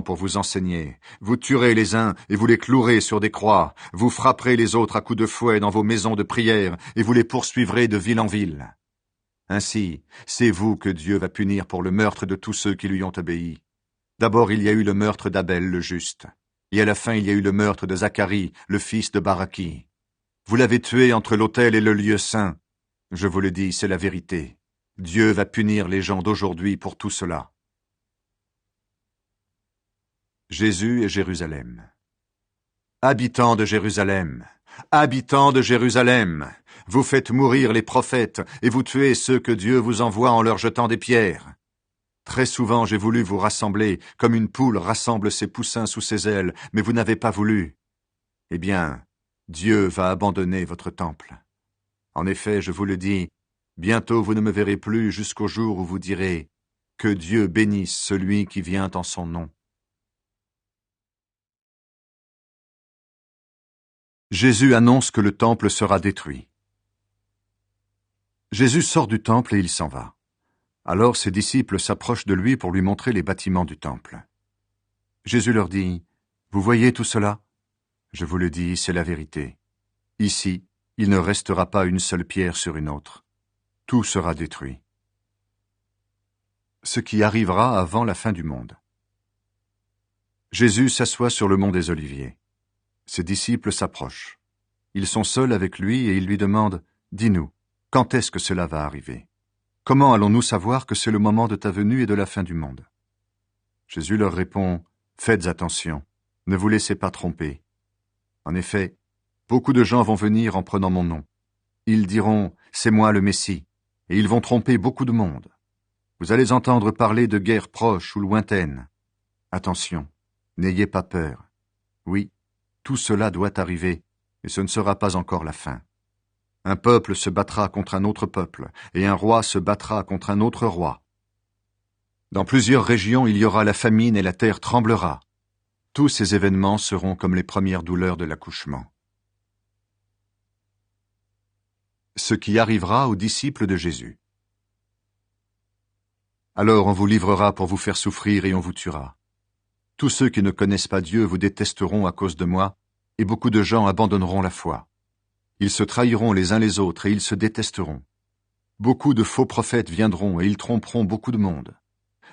pour vous enseigner. Vous tuerez les uns et vous les clouerez sur des croix. Vous frapperez les autres à coups de fouet dans vos maisons de prière et vous les poursuivrez de ville en ville. Ainsi, c'est vous que Dieu va punir pour le meurtre de tous ceux qui lui ont obéi. D'abord il y a eu le meurtre d'Abel le juste, et à la fin il y a eu le meurtre de Zacharie, le fils de Baraki. Vous l'avez tué entre l'autel et le lieu saint. Je vous le dis, c'est la vérité. Dieu va punir les gens d'aujourd'hui pour tout cela. Jésus et Jérusalem. Habitants de Jérusalem, habitants de Jérusalem, vous faites mourir les prophètes et vous tuez ceux que Dieu vous envoie en leur jetant des pierres. Très souvent j'ai voulu vous rassembler, comme une poule rassemble ses poussins sous ses ailes, mais vous n'avez pas voulu. Eh bien, Dieu va abandonner votre temple. En effet, je vous le dis, bientôt vous ne me verrez plus jusqu'au jour où vous direz « Que Dieu bénisse celui qui vient en son nom ». Jésus annonce que le temple sera détruit. Jésus sort du temple et il s'en va. Alors ses disciples s'approchent de lui pour lui montrer les bâtiments du temple. Jésus leur dit, « Vous voyez tout cela? Je vous le dis, c'est la vérité. Ici, il ne restera pas une seule pierre sur une autre. Tout sera détruit. » Ce qui arrivera avant la fin du monde. Jésus s'assoit sur le mont des Oliviers. Ses disciples s'approchent. Ils sont seuls avec lui et ils lui demandent « Dis-nous, quand est-ce que cela va arriver? Comment allons-nous savoir que c'est le moment de ta venue et de la fin du monde ?» Jésus leur répond « Faites attention, ne vous laissez pas tromper. En effet, beaucoup de gens vont venir en prenant mon nom. Ils diront « C'est moi le Messie » et ils vont tromper beaucoup de monde. Vous allez entendre parler de guerres proches ou lointaines. Attention, n'ayez pas peur. Oui, tout cela doit arriver, et ce ne sera pas encore la fin. Un peuple se battra contre un autre peuple, et un roi se battra contre un autre roi. Dans plusieurs régions, il y aura la famine et la terre tremblera. Tous ces événements seront comme les premières douleurs de l'accouchement. Ce qui arrivera aux disciples de Jésus. Alors on vous livrera pour vous faire souffrir et on vous tuera. Tous ceux qui ne connaissent pas Dieu vous détesteront à cause de moi, et beaucoup de gens abandonneront la foi. Ils se trahiront les uns les autres et ils se détesteront. Beaucoup de faux prophètes viendront et ils tromperont beaucoup de monde.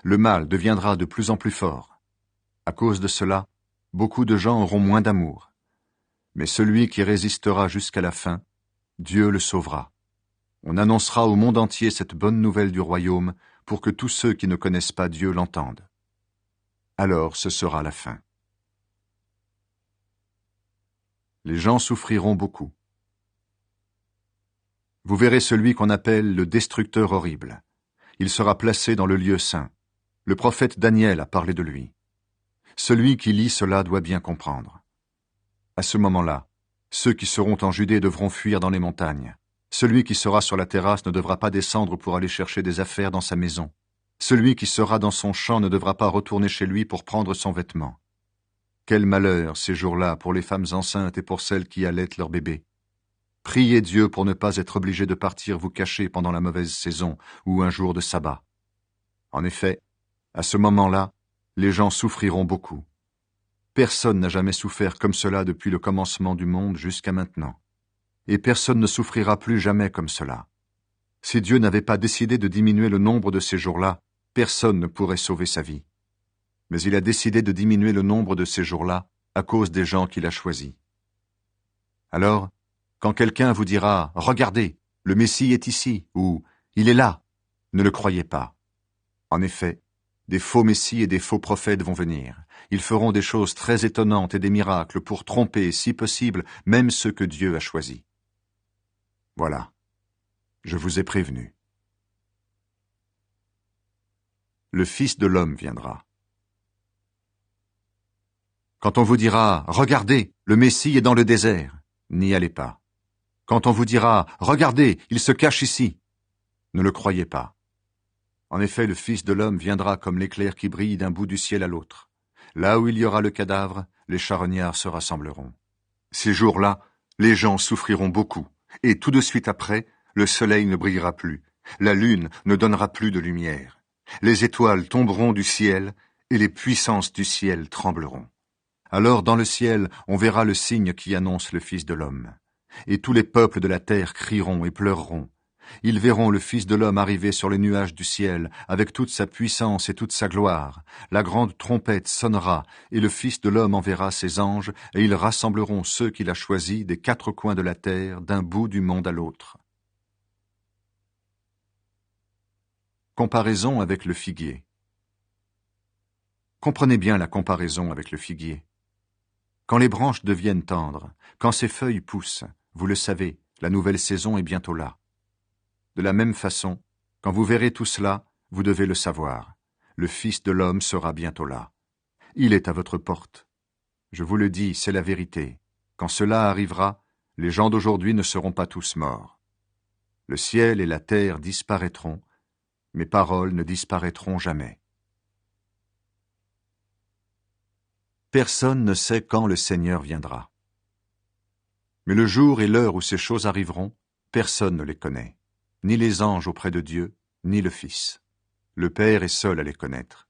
Le mal deviendra de plus en plus fort. À cause de cela, beaucoup de gens auront moins d'amour. Mais celui qui résistera jusqu'à la fin, Dieu le sauvera. On annoncera au monde entier cette bonne nouvelle du royaume pour que tous ceux qui ne connaissent pas Dieu l'entendent. Alors ce sera la fin. Les gens souffriront beaucoup. Vous verrez celui qu'on appelle le destructeur horrible. Il sera placé dans le lieu saint. Le prophète Daniel a parlé de lui. Celui qui lit cela doit bien comprendre. À ce moment-là, ceux qui seront en Judée devront fuir dans les montagnes. Celui qui sera sur la terrasse ne devra pas descendre pour aller chercher des affaires dans sa maison. Celui qui sera dans son champ ne devra pas retourner chez lui pour prendre son vêtement. Quel malheur ces jours-là pour les femmes enceintes et pour celles qui allaitent leur bébé. Priez Dieu pour ne pas être obligé de partir vous cacher pendant la mauvaise saison ou un jour de sabbat. En effet, à ce moment-là, les gens souffriront beaucoup. Personne n'a jamais souffert comme cela depuis le commencement du monde jusqu'à maintenant. Et personne ne souffrira plus jamais comme cela. Si Dieu n'avait pas décidé de diminuer le nombre de ces jours-là, personne ne pourrait sauver sa vie. Mais il a décidé de diminuer le nombre de ces jours-là à cause des gens qu'il a choisis. Alors, quand quelqu'un vous dira « Regardez, le Messie est ici » ou « Il est là », ne le croyez pas. En effet, des faux messies et des faux prophètes vont venir. Ils feront des choses très étonnantes et des miracles pour tromper, si possible, même ceux que Dieu a choisis. Voilà, je vous ai prévenu. Le Fils de l'homme viendra. Quand on vous dira « Regardez, le Messie est dans le désert », n'y allez pas. Quand on vous dira « Regardez, il se cache ici », ne le croyez pas. En effet, le Fils de l'homme viendra comme l'éclair qui brille d'un bout du ciel à l'autre. Là où il y aura le cadavre, les charognards se rassembleront. Ces jours-là, les gens souffriront beaucoup, et tout de suite après, le soleil ne brillera plus, la lune ne donnera plus de lumière. Les étoiles tomberont du ciel, et les puissances du ciel trembleront. Alors dans le ciel, on verra le signe qui annonce le Fils de l'homme. Et tous les peuples de la terre crieront et pleureront. Ils verront le Fils de l'homme arriver sur les nuages du ciel, avec toute sa puissance et toute sa gloire. La grande trompette sonnera, et le Fils de l'homme enverra ses anges, et ils rassembleront ceux qu'il a choisis des quatre coins de la terre, d'un bout du monde à l'autre. Comparaison avec le figuier. Comprenez bien la comparaison avec le figuier. Quand les branches deviennent tendres, quand ses feuilles poussent, vous le savez, la nouvelle saison est bientôt là. De la même façon, quand vous verrez tout cela, vous devez le savoir. Le Fils de l'homme sera bientôt là. Il est à votre porte. Je vous le dis, c'est la vérité. Quand cela arrivera, les gens d'aujourd'hui ne seront pas tous morts. Le ciel et la terre disparaîtront, mes paroles ne disparaîtront jamais. Personne ne sait quand le Seigneur viendra. Mais le jour et l'heure où ces choses arriveront, personne ne les connaît, ni les anges auprès de Dieu, ni le Fils. Le Père est seul à les connaître.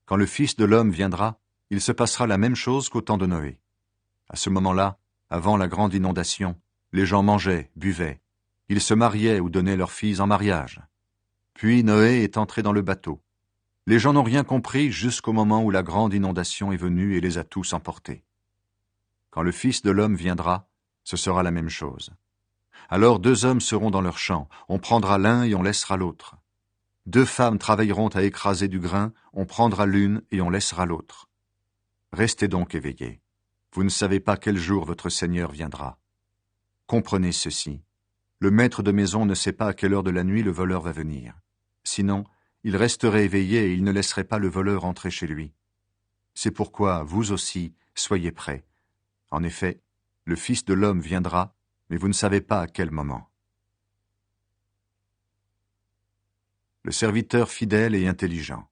Quand le Fils de l'homme viendra, il se passera la même chose qu'au temps de Noé. À ce moment-là, avant la grande inondation, les gens mangeaient, buvaient. Ils se mariaient ou donnaient leurs filles en mariage. Puis Noé est entré dans le bateau. Les gens n'ont rien compris jusqu'au moment où la grande inondation est venue et les a tous emportés. Quand le Fils de l'homme viendra, ce sera la même chose. Alors 2 hommes seront dans leur champ, on prendra l'un et on laissera l'autre. 2 femmes travailleront à écraser du grain, on prendra l'une et on laissera l'autre. Restez donc éveillés. Vous ne savez pas quel jour votre Seigneur viendra. Comprenez ceci. Le maître de maison ne sait pas à quelle heure de la nuit le voleur va venir. Sinon, il resterait éveillé et il ne laisserait pas le voleur entrer chez lui. C'est pourquoi, vous aussi, soyez prêts. En effet, le Fils de l'homme viendra, mais vous ne savez pas à quel moment. Le serviteur fidèle et intelligent.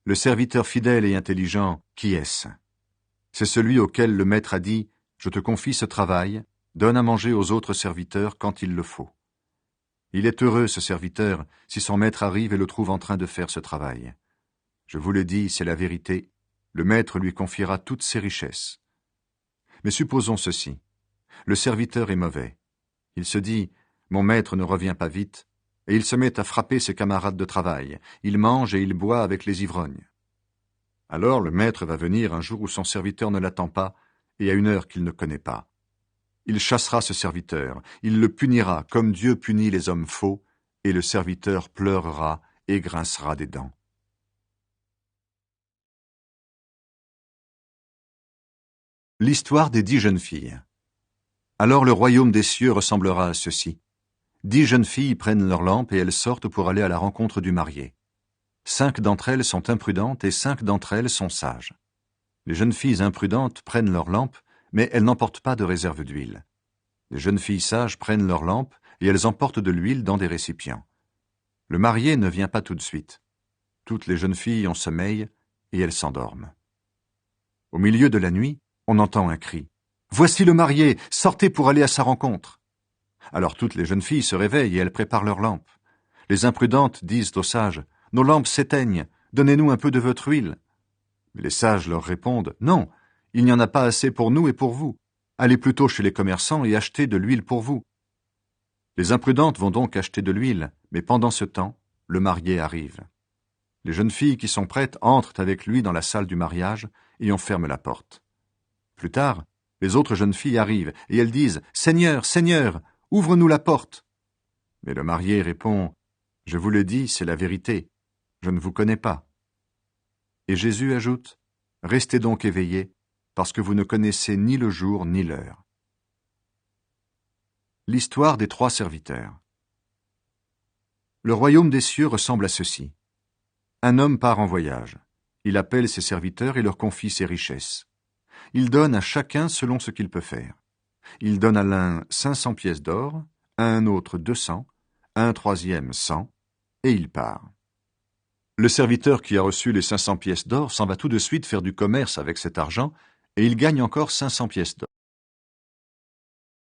Le serviteur fidèle et intelligent, qui est-ce? C'est celui auquel le maître a dit « Je te confie ce travail, donne à manger aux autres serviteurs quand il le faut ». Il est heureux, ce serviteur, si son maître arrive et le trouve en train de faire ce travail. Je vous le dis, c'est la vérité, le maître lui confiera toutes ses richesses. Mais supposons ceci. Le serviteur est mauvais. Il se dit « Mon maître ne revient pas vite », et il se met à frapper ses camarades de travail. Il mange et il boit avec les ivrognes. Alors le maître va venir un jour où son serviteur ne l'attend pas, et à une heure qu'il ne connaît pas. Il chassera ce serviteur, il le punira comme Dieu punit les hommes faux, et le serviteur pleurera et grincera des dents. L'histoire des 10 jeunes filles. Alors le royaume des cieux ressemblera à ceci. 10 jeunes filles prennent leurs lampes et elles sortent pour aller à la rencontre du marié. 5 d'entre elles sont imprudentes et 5 d'entre elles sont sages. Les jeunes filles imprudentes prennent leurs lampes, mais elles n'emportent pas de réserve d'huile. Les jeunes filles sages prennent leurs lampes et elles emportent de l'huile dans des récipients. Le marié ne vient pas tout de suite. Toutes les jeunes filles ont sommeil et elles s'endorment. Au milieu de la nuit, on entend un cri. « Voici le marié, sortez pour aller à sa rencontre !» Alors toutes les jeunes filles se réveillent et elles préparent leurs lampes. Les imprudentes disent aux sages « Nos lampes s'éteignent, donnez-nous un peu de votre huile. » Mais les sages leur répondent « Non, il n'y en a pas assez pour nous et pour vous. Allez plutôt chez les commerçants et achetez de l'huile pour vous. » Les imprudentes vont donc acheter de l'huile, mais pendant ce temps, le marié arrive. Les jeunes filles qui sont prêtes entrent avec lui dans la salle du mariage et on ferme la porte. Plus tard, les autres jeunes filles arrivent et elles disent « Seigneur, Seigneur, ouvre-nous la porte !» Mais le marié répond « Je vous le dis, c'est la vérité, je ne vous connais pas. » Et Jésus ajoute « Restez donc éveillés, parce que vous ne connaissez ni le jour ni l'heure. » L'histoire des 3 serviteurs. Le royaume des cieux ressemble à ceci. Un homme part en voyage. Il appelle ses serviteurs et leur confie ses richesses. Il donne à chacun selon ce qu'il peut faire. Il donne à l'un 500 pièces d'or, à un autre 200, à un troisième 100, et il part. Le serviteur qui a reçu les 500 pièces d'or s'en va tout de suite faire du commerce avec cet argent, et il gagne encore 500 pièces d'or.